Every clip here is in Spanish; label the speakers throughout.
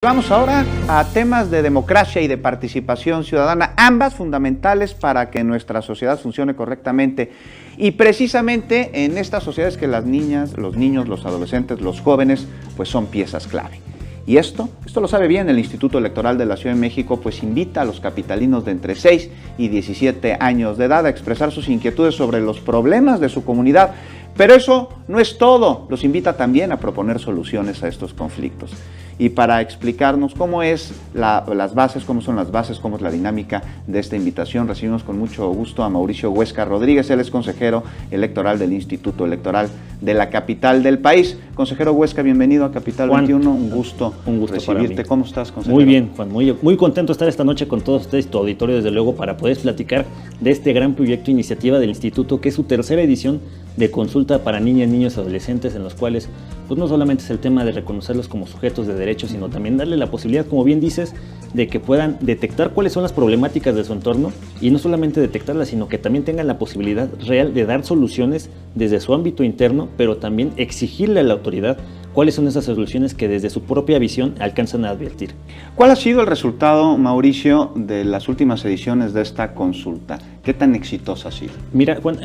Speaker 1: Vamos ahora a temas de democracia y de participación ciudadana, ambas fundamentales para que nuestra sociedad funcione correctamente. Y precisamente en estas sociedades que las niñas, los niños, los adolescentes, los jóvenes, pues son piezas clave. Y esto lo sabe bien el Instituto Electoral de la Ciudad de México, pues invita a los capitalinos de entre 6 y 17 años de edad a expresar sus inquietudes sobre los problemas de su comunidad. Pero eso no es todo, los invita también a proponer soluciones a estos conflictos. Y para explicarnos cómo es las bases, cómo son las bases, cómo es la dinámica de esta invitación, recibimos con mucho gusto a Mauricio Huesca Rodríguez. Él es consejero electoral del Instituto Electoral de la capital del país. Consejero Huesca, bienvenido a Capital Juan, 21, un gusto recibirte. ¿Cómo estás, consejero?
Speaker 2: Muy bien, Juan, muy contento de estar esta noche con todos ustedes, tu auditorio, desde luego, para poder platicar de este gran proyecto, iniciativa del Instituto, que es su tercera edición de consulta para niñas, niños y adolescentes, en los cuales pues no solamente es el tema de reconocerlos como sujetos de derechos, sino también darle la posibilidad, como bien dices, de que puedan detectar cuáles son las problemáticas de su entorno, y no solamente detectarlas, sino que también tengan la posibilidad real de dar soluciones desde su ámbito interno, pero también exigirle a la autoridad cuáles son esas soluciones que desde su propia visión alcanzan a advertir.
Speaker 1: ¿Cuál ha sido el resultado, Mauricio, de las últimas ediciones de esta consulta? ¿Qué tan exitosa ha sido?
Speaker 2: Mira, Juan,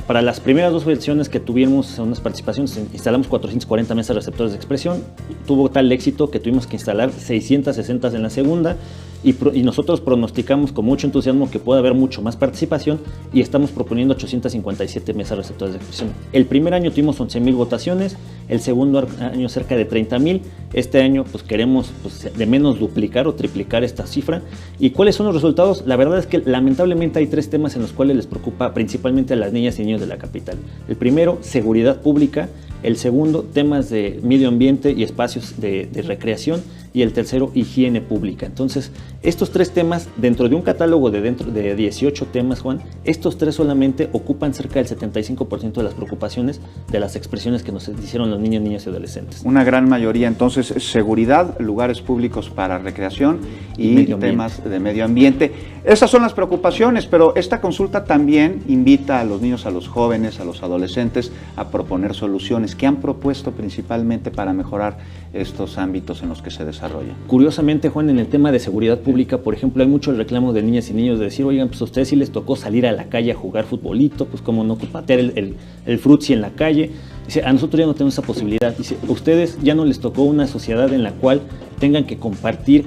Speaker 2: para las primeras dos versiones que tuvimos en unas participaciones, instalamos 440 mesas receptores de expresión. Tuvo tal éxito que tuvimos que instalar 660 en la segunda. Y nosotros pronosticamos con mucho entusiasmo que puede haber mucho más participación, y estamos proponiendo 857 mesas receptoras de expresión. El primer año tuvimos 11,000 votaciones, el segundo año cerca de 30,000. Este año pues queremos de menos duplicar o triplicar esta cifra. ¿Y cuáles son los resultados? La verdad es que lamentablemente hay tres temas en los cuales les preocupa principalmente a las niñas y niños de la capital. El primero, seguridad pública. El segundo, temas de medio ambiente y espacios de recreación. Y el tercero, higiene pública. Entonces, estos tres temas, dentro de un catálogo de 18 temas, Juan, estos tres solamente ocupan cerca del 75% de las preocupaciones de las expresiones que nos hicieron los niños, niñas y adolescentes.
Speaker 1: Una gran mayoría, entonces, seguridad, lugares públicos para recreación y temas de medio ambiente. Esas son las preocupaciones, pero esta consulta también invita a los niños, a los jóvenes, a los adolescentes a proponer soluciones. ¿Qué han propuesto principalmente para mejorar estos ámbitos en los que se desarrollan?
Speaker 2: Curiosamente, Juan, en el tema de seguridad pública, por ejemplo, hay mucho el reclamo de niñas y niños de decir, oigan, pues a ustedes sí les tocó salir a la calle a jugar futbolito, pues cómo no patear el frutzi en la calle. Dice, a nosotros ya no tenemos esa posibilidad. Dice, a ustedes ya no les tocó una sociedad en la cual tengan que compartir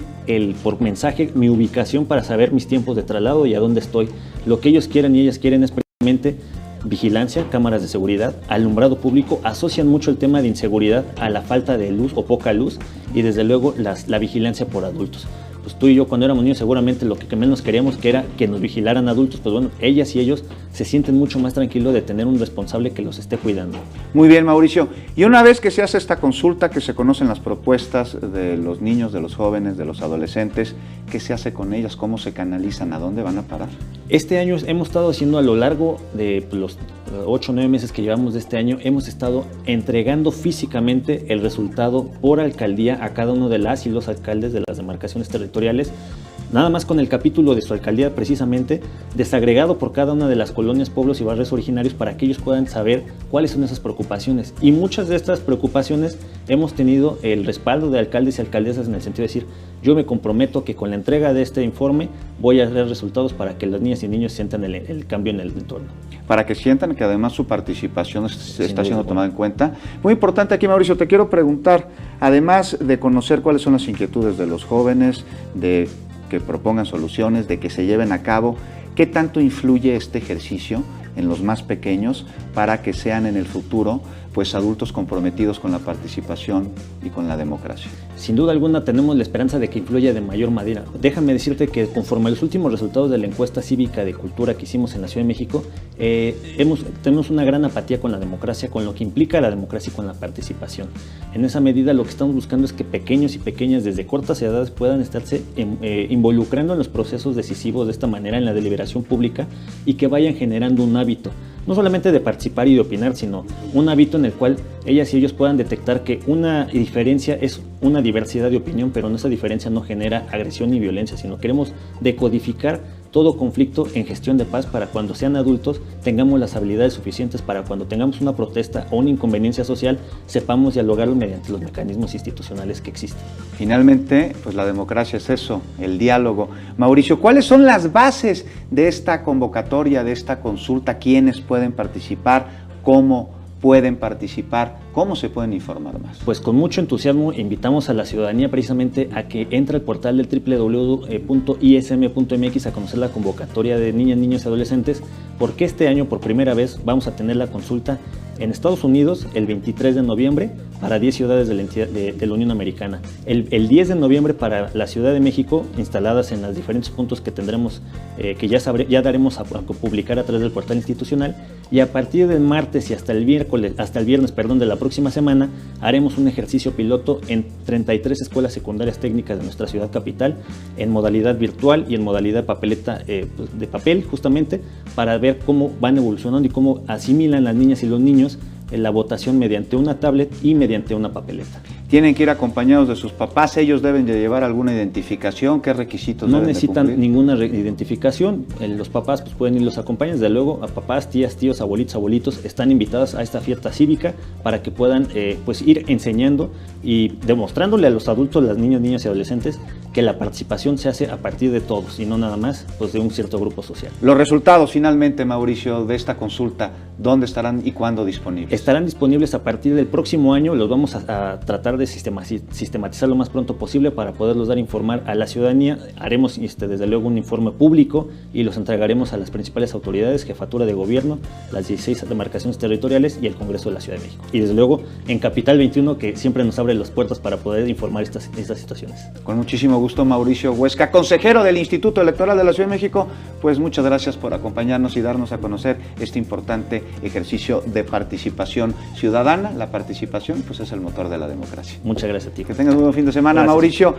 Speaker 2: por mensaje mi ubicación para saber mis tiempos de traslado y a dónde estoy. Lo que ellos quieren y ellas quieren es precisamente vigilancia, cámaras de seguridad, alumbrado público. Asocian mucho el tema de inseguridad a la falta de luz o poca luz, y desde luego la vigilancia por adultos. Pues tú y yo cuando éramos niños seguramente lo que menos queríamos que era que nos vigilaran adultos. Pues bueno, ellas y ellos se sienten mucho más tranquilos de tener un responsable que los esté cuidando.
Speaker 1: Muy bien, Mauricio. Y una vez que se hace esta consulta, que se conocen las propuestas de los niños, de los jóvenes, de los adolescentes, ¿qué se hace con ellas? ¿Cómo se canalizan? ¿A dónde van a parar?
Speaker 2: Este año hemos estado haciendo, a lo largo de los 8 o 9 meses que llevamos de este año, hemos estado entregando físicamente el resultado por alcaldía a cada uno de las y los alcaldes de las demarcaciones territoriales, nada más con el capítulo de su alcaldía precisamente, desagregado por cada una de las colonias, pueblos y barrios originarios, para que ellos puedan saber cuáles son esas preocupaciones. Y muchas de estas preocupaciones hemos tenido el respaldo de alcaldes y alcaldesas, en el sentido de decir, yo me comprometo que con la entrega de este informe voy a dar resultados para que las niñas y niños sientan el cambio en el entorno.
Speaker 1: Para que sientan que además su participación está siendo tomada en cuenta. Muy importante aquí, Mauricio, te quiero preguntar, además de conocer cuáles son las inquietudes de los jóvenes, de que propongan soluciones, de que se lleven a cabo, ¿qué tanto influye este ejercicio en los más pequeños para que sean en el futuro pues adultos comprometidos con la participación y con la democracia?
Speaker 2: Sin duda alguna tenemos la esperanza de que influya de mayor manera. Déjame decirte que conforme a los últimos resultados de la encuesta cívica de cultura que hicimos en la Ciudad de México, tenemos una gran apatía con la democracia, con lo que implica la democracia y con la participación. En esa medida lo que estamos buscando es que pequeños y pequeñas desde cortas edades puedan estarse involucrando en los procesos decisivos de esta manera en la deliberación pública, y que vayan generando un hábito, no solamente de participar y de opinar, sino un hábito en el cual ellas y ellos puedan detectar que una diferencia es una diversidad de opinión, pero esa diferencia no genera agresión ni violencia, sino queremos decodificar todo conflicto en gestión de paz para cuando sean adultos tengamos las habilidades suficientes para cuando tengamos una protesta o una inconveniencia social sepamos dialogarlo mediante los mecanismos institucionales que existen.
Speaker 1: Finalmente, pues la democracia es eso, el diálogo. Mauricio, ¿cuáles son las bases de esta convocatoria, de esta consulta? ¿Quiénes pueden participar? ¿Cómo pueden participar? ¿Cómo se pueden informar más?
Speaker 2: Pues con mucho entusiasmo invitamos a la ciudadanía precisamente a que entre al portal del www.ism.mx a conocer la convocatoria de niñas, niños y adolescentes, porque este año por primera vez vamos a tener la consulta en Estados Unidos el 23 de noviembre para 10 ciudades de la Unión Americana, el 10 de noviembre para la Ciudad de México, instaladas en los diferentes puntos que tendremos, que ya daremos a publicar a través del portal institucional, y a partir del martes y hasta el viernes de la próxima semana haremos un ejercicio piloto en 33 escuelas secundarias técnicas de nuestra ciudad capital en modalidad virtual y en modalidad papeleta de papel, justamente para ver cómo van evolucionando y cómo asimilan las niñas y los niños la votación mediante una tablet y mediante una papeleta.
Speaker 1: ¿Tienen que ir acompañados de sus papás? ¿Ellos deben de llevar alguna identificación? ¿Qué requisitos
Speaker 2: no
Speaker 1: deben
Speaker 2: necesitan
Speaker 1: de cumplir?
Speaker 2: ninguna identificación. Los papás pues, pueden ir los acompañan. Desde luego, a papás, tías, tíos, abuelitos, abuelitos están invitados a esta fiesta cívica para que puedan pues, ir enseñando y demostrándole a los adultos, las niñas, niñas y adolescentes que la participación se hace a partir de todos y no nada más pues, de un cierto grupo social.
Speaker 1: Los resultados finalmente, Mauricio, de esta consulta, ¿dónde estarán y cuándo disponibles?
Speaker 2: Estarán disponibles a partir del próximo año. Los vamos a tratar de sistematizar lo más pronto posible para poderlos dar a informar a la ciudadanía. Haremos desde luego un informe público y los entregaremos a las principales autoridades, Jefatura de Gobierno, las 16 demarcaciones territoriales y el Congreso de la Ciudad de México. Y desde luego en Capital 21, que siempre nos abre las puertas para poder informar estas situaciones.
Speaker 1: Con muchísimo gusto, Mauricio Huesca, consejero del Instituto Electoral de la Ciudad de México, pues muchas gracias por acompañarnos y darnos a conocer este importante ejercicio de participación ciudadana. La participación pues es el motor de la democracia.
Speaker 2: Muchas gracias a ti.
Speaker 1: Que tengas un buen fin de semana, gracias. Mauricio.